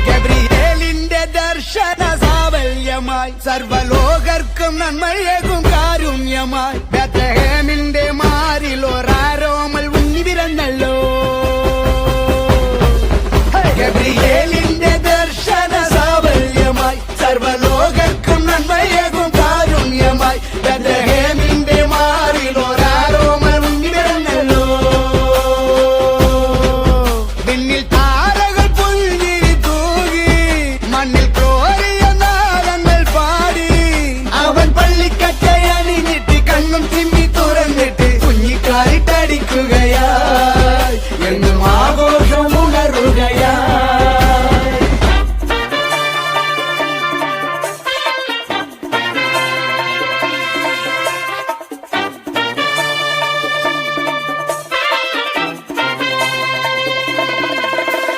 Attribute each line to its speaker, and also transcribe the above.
Speaker 1: ഗബ്രിയേലിന്റെ ദർശന സാവല്യമായി സർവലോകർക്കും നന്മയേകും കാരുണ്യമായി ബേത്ലഹേമിന്റെ മാറിൽ ഒരാരോമൽ ഉണ്ണി പിറന്നല്ലോ. ഗബ്രിയേലിന്റെ ദർശന സാവല്യമായി സർവലോകർക്കും നന്മയേകും കാരുണ്യമായി ബേത്ലഹേമിന്റെ മാറിൽ ഒരാരോമൽ ഉണ്ണി പിറന്നല്ലോ. പിന്നിൽ താരകൾ പുൽകിരി തൂകി മണ്ണിൽ കോരിയ നാളങ്ങൾ പാടി അവൻ പള്ളിക്കറ്റയണിഞ്ഞിട്ട് കണ്ണും തിമ്മി തുറന്നിട്ട് കുഞ്ഞിക്കാലിട്ടടിക്കുകയാ.